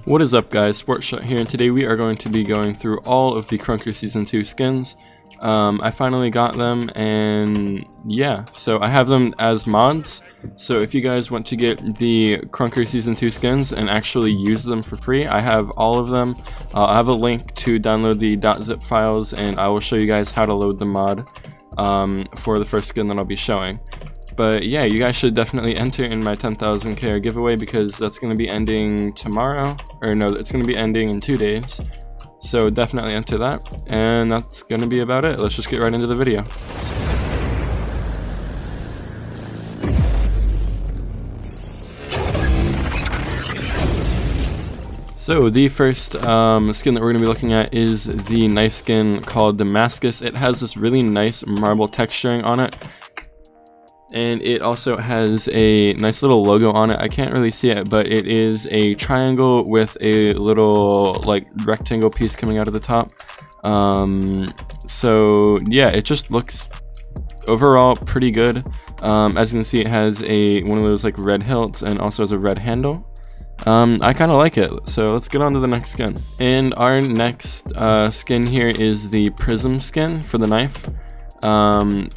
What is up, guys? Sportshot here, and today we are going to be going through all of the Crunker Season 2 skins. I finally got them, and yeah, so I have them as mods. So if you guys want to get the Crunker Season 2 skins and actually use them for free, I have all of them. I have a link to download the .zip files, and I will show you guys how to load the mod for the first skin that I'll be showing. But yeah, you guys should definitely enter in my 10,000 KR giveaway, because that's going to be ending tomorrow, or no, it's going to be ending in 2 days. So definitely enter that, and that's going to be about it. Let's just get right into the video. So the first skin that we're going to be looking at is the knife skin called Damascus. It has this really nice marble texturing on it. And it also has a nice little logo on it. I can't really see it, but it is a triangle with a little like rectangle piece coming out of the top. So yeah, it just looks overall pretty good. As you can see, it has one of those like red hilts and also has a red handle. I kind of like it, so let's get on to the next skin. And our next skin here is the Prism skin for the knife.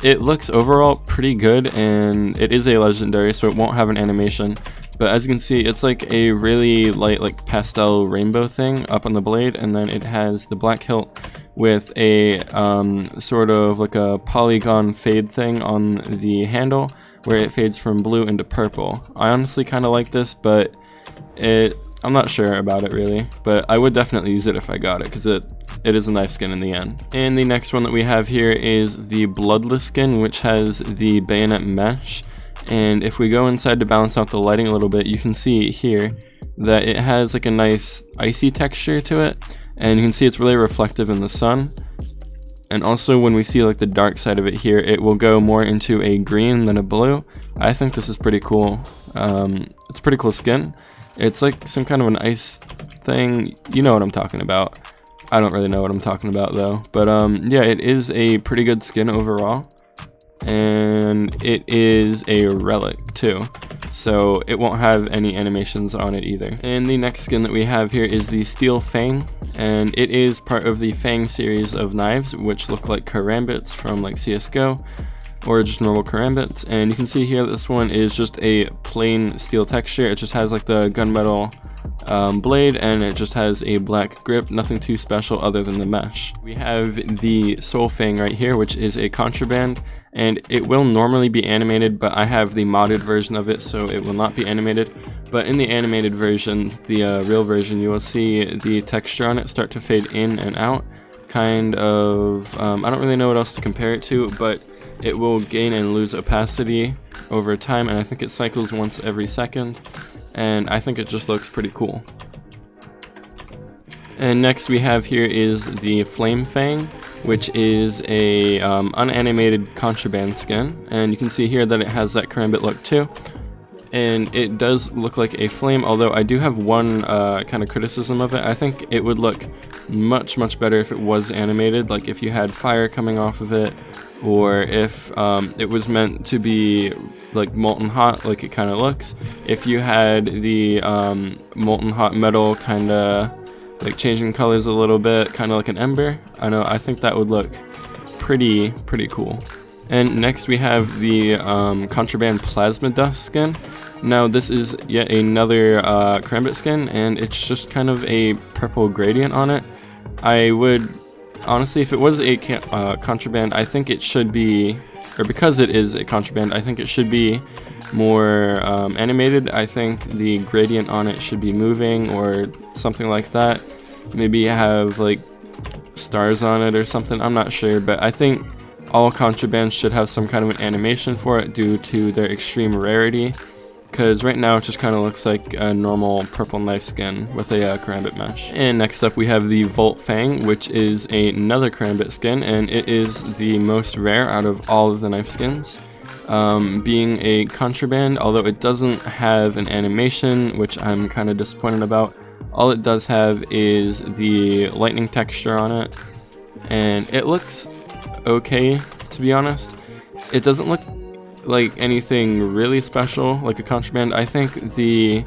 It looks overall pretty good, and it is a legendary, so it won't have an animation, but as you can see, it's like a really light like pastel rainbow thing up on the blade, and then it has the black hilt with a sort of like a polygon fade thing on the handle where it fades from blue into purple. I honestly kind of like this, but I'm not sure about it really, but I would definitely use it if I got it, because it is a knife skin in the end. And the next one that we have here is the Bloodless skin, which has the bayonet mesh. And if we go inside to balance out the lighting a little bit, you can see here that it has like a nice icy texture to it, and you can see it's really reflective in the sun. And also when we see like the dark side of it here, it will go more into a green than a blue. I think this is pretty cool. It's a pretty cool skin. It's like some kind of an ice thing. You know what I'm talking about. I don't really know what I'm talking about though. But yeah, it is a pretty good skin overall. And it is a relic too, so it won't have any animations on it either. And the next skin that we have here is the Steel Fang, and it is part of the Fang series of knives, which look like karambits from like CSGO, or just normal karambits. And you can see here this one is just a plain steel texture. It just has like the gunmetal blade, and it just has a black grip. Nothing too special other than the mesh. We have the Soul Fang right here, which is a contraband, and it will normally be animated, but I have the modded version of it, so it will not be animated. But in the animated version, the real version, you will see the texture on it start to fade in and out, kind of. I don't really know what else to compare it to, but it will gain and lose opacity over time, and I think it cycles once every second, and I think it just looks pretty cool. And next we have here is the Flame Fang, which is a unanimated contraband skin, and you can see here that it has that karambit look too, and it does look like a flame, although I do have one kind of criticism of it. I think it would look much better if it was animated, like if you had fire coming off of it, or if it was meant to be like molten hot like it kind of looks. If you had the molten hot metal kind of like changing colors a little bit, kind of like an ember, I think that would look pretty cool. And next we have the Contraband Plasma Dust skin. Now this is yet another karambit skin, and it's just kind of a purple gradient on it. I would honestly, if it was a contraband, I think it should be, or because it is a contraband, I think it should be more animated. I think the gradient on it should be moving or something like that. Maybe have like stars on it or something, I'm not sure, but I think all contrabands should have some kind of an animation for it due to their extreme rarity, because right now it just kind of looks like a normal purple knife skin with a karambit mesh. And next up we have the Volt Fang, which is another karambit skin, and it is the most rare out of all of the knife skins. Being a contraband, although it doesn't have an animation, which I'm kind of disappointed about. All it does have is the lightning texture on it, and it looks okay, to be honest. It doesn't look like anything really special like a contraband. I think the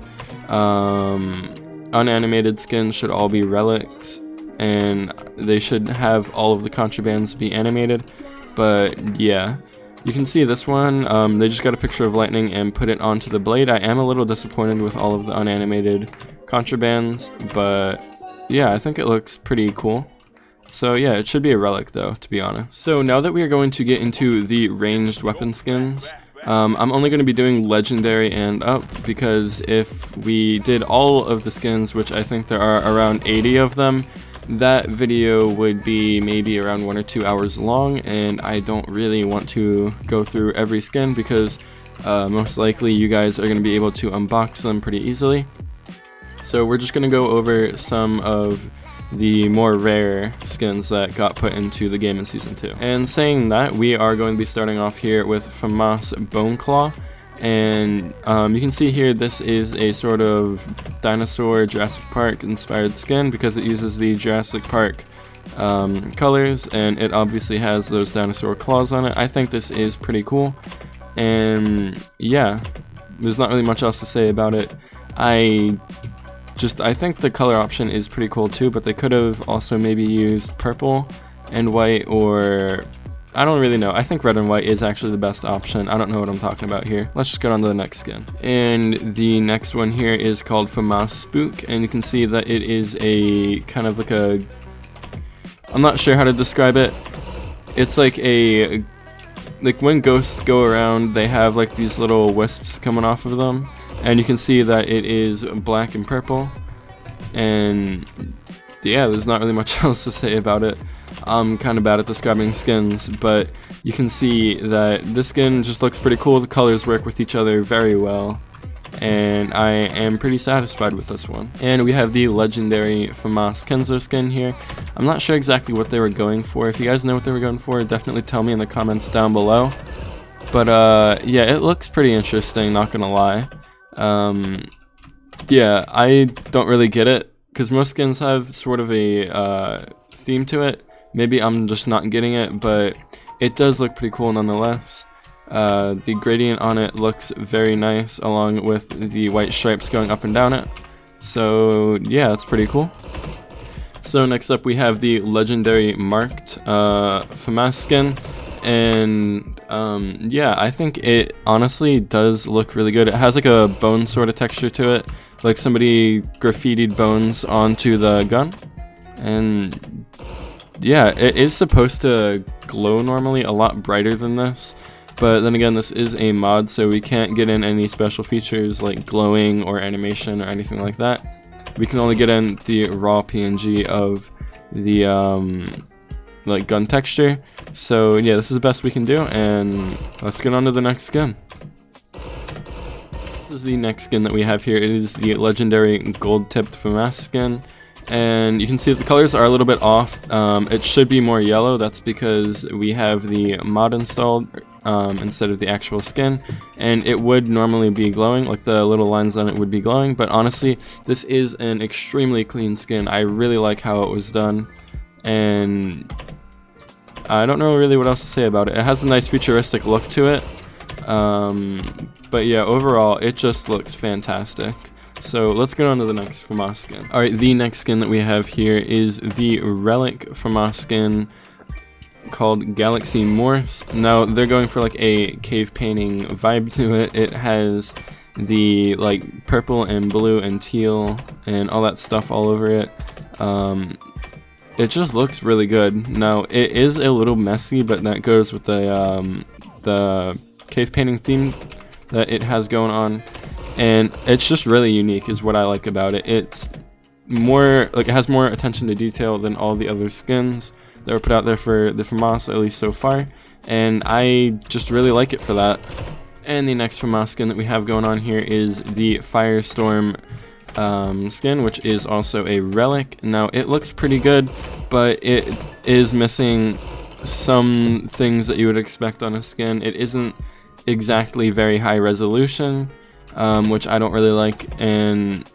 unanimated skins should all be relics, and they should have all of the contrabands be animated. But yeah, you can see this one, they just got a picture of lightning and put it onto the blade. I am a little disappointed with all of the unanimated contrabands, but yeah, I think it looks pretty cool. So yeah, it should be a relic though, to be honest. So now that we are going to get into the ranged weapon skins, I'm only going to be doing legendary and up, because if we did all of the skins, which I think there are around 80 of them, that video would be maybe around 1 or 2 hours long, and I don't really want to go through every skin, because most likely you guys are going to be able to unbox them pretty easily. So we're just going to go over some of the more rare skins that got put into the game in Season 2. And saying that, we are going to be starting off here with FAMAS Bone Claw. And you can see here, this is a sort of dinosaur Jurassic Park inspired skin, because it uses the Jurassic Park colors, and it obviously has those dinosaur claws on it. I think this is pretty cool, and yeah, there's not really much else to say about it. I think the color option is pretty cool too, but they could have also maybe used purple and white, or I don't really know. I think red and white is actually the best option. I don't know what I'm talking about here. Let's just get on to the next skin. And the next one here is called FAMAS Spook, and you can see that it is a kind of like a, I'm not sure how to describe it. It's like when ghosts go around, they have like these little wisps coming off of them. And you can see that it is black and purple, and yeah, there's not really much else to say about it. I'm kind of bad at describing skins, but you can see that this skin just looks pretty cool. The colors work with each other very well, and I am pretty satisfied with this one. And we have the legendary FAMAS Kenzo skin here. I'm not sure exactly what they were going for. If you guys know what they were going for, definitely tell me in the comments down below. But yeah, it looks pretty interesting, not gonna lie. Yeah, I don't really get it, because most skins have sort of a theme to it. Maybe I'm just not getting it, but it does look pretty cool nonetheless. The gradient on it looks very nice, along with the white stripes going up and down it. So yeah, it's pretty cool. So next up we have the legendary marked FAMAS skin. And yeah, I think it honestly does look really good. It has like a bone sort of texture to it, like somebody graffitied bones onto the gun. And yeah, it is supposed to glow normally a lot brighter than this, but then again, this is a mod, so we can't get in any special features like glowing or animation or anything like that. We can only get in the raw PNG of the like gun texture. So yeah, this is the best we can do, and let's get on to the next skin. This is the next skin that we have here. It is the legendary gold tipped FAMAS skin, and you can see that the colors are a little bit off. It should be more yellow. That's because we have the mod installed instead of the actual skin, and it would normally be glowing, like the little lines on it would be glowing, but honestly, this is an extremely clean skin. I really like how it was done, and I don't know really what else to say about it. It has a nice futuristic look to it, but yeah, overall it just looks fantastic. So let's get on to the next FAMAS skin. Alright, the next skin that we have here is the relic FAMAS skin called Galaxy Morse. Now they're going for like a cave painting vibe to it. It has the like purple and blue and teal and all that stuff all over it. It just looks really good. Now it is a little messy, but that goes with the cave painting theme that it has going on, and it's just really unique is what I like about it. It's more like, it has more attention to detail than all the other skins that were put out there for the FAMAS, at least so far, and I just really like it for that. And the next FAMAS skin that we have going on here is the Firestorm skin, which is also a relic. Now it looks pretty good, but it is missing some things that you would expect on a skin. It isn't exactly very high resolution, which I don't really like, and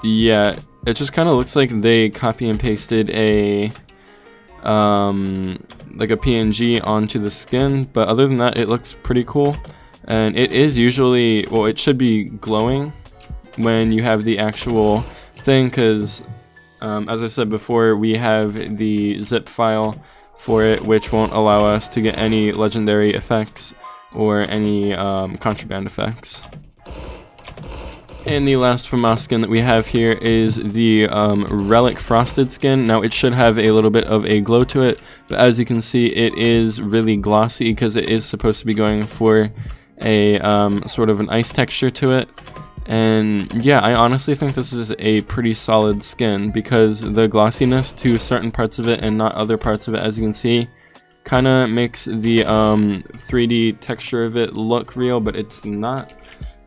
yeah, it just kind of looks like they copy and pasted a like a PNG onto the skin, but other than that it looks pretty cool. And it is usually, well, it should be glowing when you have the actual thing, because as I said before, we have the zip file for it, which won't allow us to get any legendary effects or any contraband effects. And the last FAMAS skin that we have here is the Relic Frosted skin. Now it should have a little bit of a glow to it, but as you can see, it is really glossy because it is supposed to be going for a sort of an ice texture to it. And yeah, I honestly think this is a pretty solid skin because the glossiness to certain parts of it and not other parts of it, as you can see, kind of makes the 3D texture of it look real, but it's not.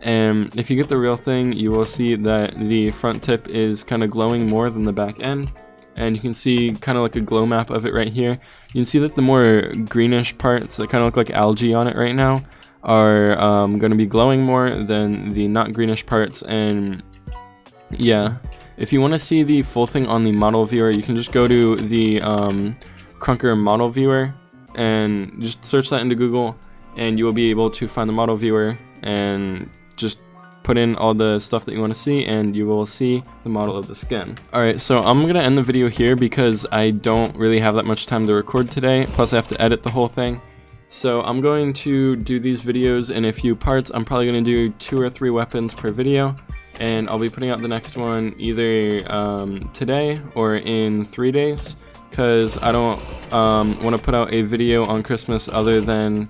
And if you get the real thing, you will see that the front tip is kind of glowing more than the back end. And you can see kind of like a glow map of it right here. You can see that the more greenish parts that kind of look like algae on it right now are going to be glowing more than the not greenish parts. And yeah, if you want to see the full thing on the model viewer, you can just go to the Krunker model viewer and just search that into Google, and you will be able to find the model viewer and just put in all the stuff that you want to see, and you will see the model of the skin. Alright, so I'm gonna end the video here because I don't really have that much time to record today, plus I have to edit the whole thing. So I'm going to do these videos in a few parts. I'm probably going to do 2 or 3 weapons per video, and I'll be putting out the next one either today or in 3 days, because I don't want to put out a video on Christmas other than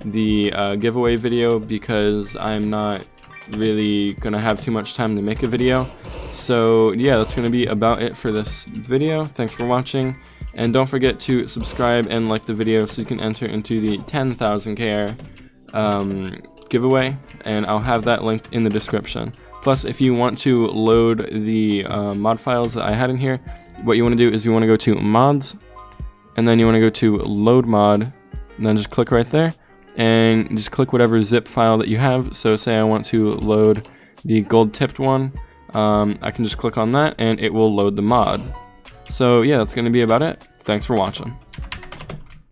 the giveaway video, because I'm not really gonna have too much time to make a video. So yeah, that's gonna be about it for this video. Thanks for watching, and don't forget to subscribe and like the video so you can enter into the 10,000 KR giveaway, and I'll have that linked in the description. Plus, if you want to load the mod files that I had in here, what you want to do is you want to go to mods, and then you want to go to load mod, and then just click right there and just click whatever zip file that you have. So say I want to load the gold tipped one, I can just click on that and it will load the mod. So yeah, that's going to be about it. Thanks for watching.